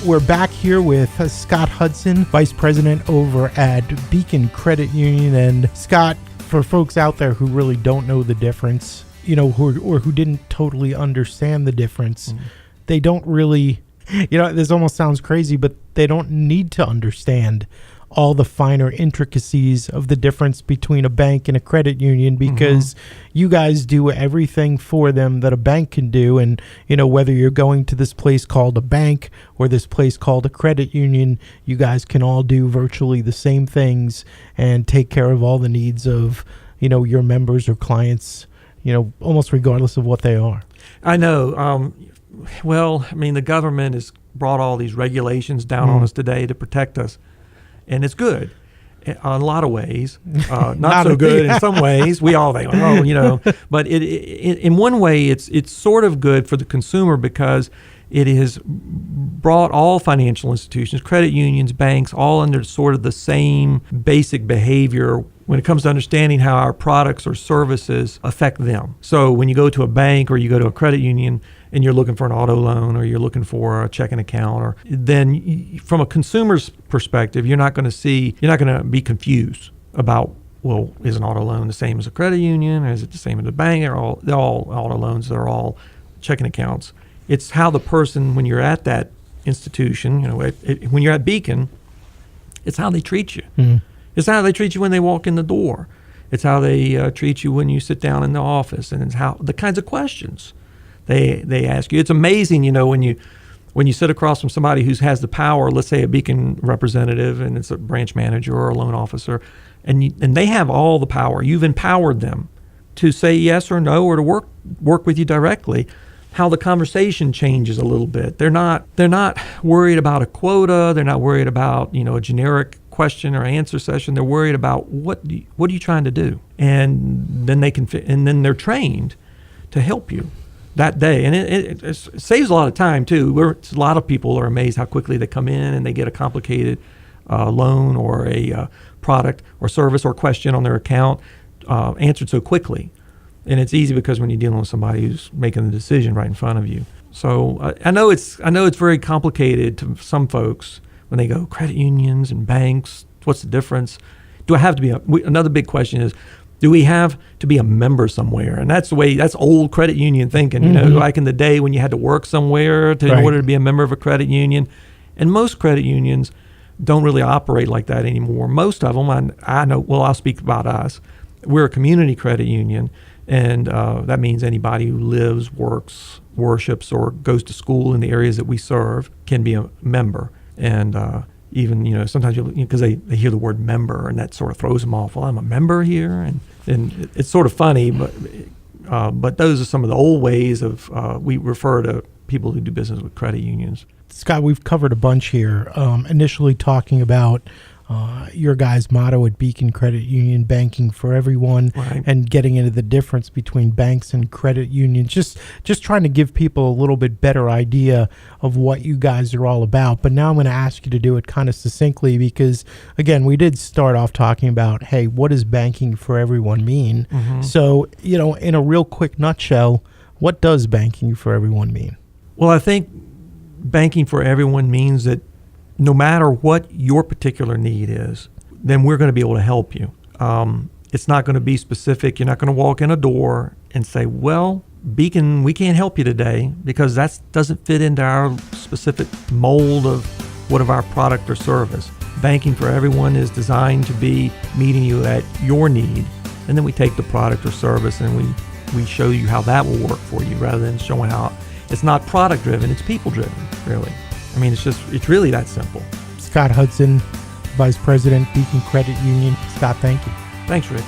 We're back here with Scott Hudson, Vice President over at Beacon Credit Union. And Scott, for folks out there who really don't know the difference, who didn't totally understand the difference, they don't really, this almost sounds crazy, but they don't need to understand all the finer intricacies of the difference between a bank and a credit union, because you guys do everything for them that a bank can do. And, whether you're going to this place called a bank or this place called a credit union, you guys can all do virtually the same things and take care of all the needs of, your members or clients, almost regardless of what they are. I know. The government has brought all these regulations down on us today to protect us. And it's good in a lot of ways, not so good in some ways. We all think, but in one way, it's sort of good for the consumer because it has brought all financial institutions, credit unions, banks, all under sort of the same basic behavior when it comes to understanding how our products or services affect them. So when you go to a bank or you go to a credit union and you're looking for an auto loan or you're looking for a checking account, then from a consumer's perspective, you're not going to be confused about, well, is an auto loan the same as a credit union, or is it the same as a bank? They're all auto loans, they're all checking accounts. It's how the person, when you're at that institution, when you're at Beacon, it's how they treat you. Mm-hmm. It's how they treat you when they walk in the door. It's how they treat you when you sit down in the office, and it's how the kinds of questions they ask you. It's amazing, when you sit across from somebody who has the power, let's say a Beacon representative, and it's a branch manager or a loan officer, and they have all the power. You've empowered them to say yes or no or to work with you directly. How the conversation changes a little bit. They're not worried about a quota. They're not worried about a generic question or answer session. They're worried about what are you trying to do, and then then they're trained to help you that day, and it saves a lot of time too. A lot of people are amazed how quickly they come in and they get a complicated loan or a product or service or question on their account answered so quickly. And it's easy because when you're dealing with somebody who's making the decision right in front of you. So I know it's very complicated to some folks when they go credit unions and banks. What's the difference? Do I have to be another big question is, do we have to be a member somewhere? And that's old credit union thinking, like in the day when you had to work somewhere in order to be a member of a credit union. And most credit unions don't really operate like that anymore. Most of them, I know, I'll speak about us. We're a community credit union. And that means anybody who lives, works, worships, or goes to school in the areas that we serve can be a member. And even, sometimes people, because they hear the word member, and that sort of throws them off. Well, I'm a member here, and it's sort of funny, but those are some of the old ways of we refer to people who do business with credit unions. Scott, we've covered a bunch here. Initially talking about your guys' motto at Beacon Credit Union, banking for everyone, right, and getting into the difference between banks and credit unions. Just trying to give people a little bit better idea of what you guys are all about. But now I'm going to ask you to do it kind of succinctly because, again, we did start off talking about, hey, what does banking for everyone mean? Mm-hmm. So, in a real quick nutshell, what does banking for everyone mean? Well, I think banking for everyone means that no matter what your particular need is, then we're going to be able to help you. It's not going to be specific. You're not going to walk in a door and say, well, Beacon, we can't help you today because that doesn't fit into our specific mold of what of our product or service. Banking for everyone is designed to be meeting you at your need, and then we take the product or service and we show you how that will work for you rather than showing how it's not product driven, it's people driven, really. I mean, it's really that simple. Scott Hudson, Vice President, Beacon Credit Union. Scott, thank you. Thanks, Rich.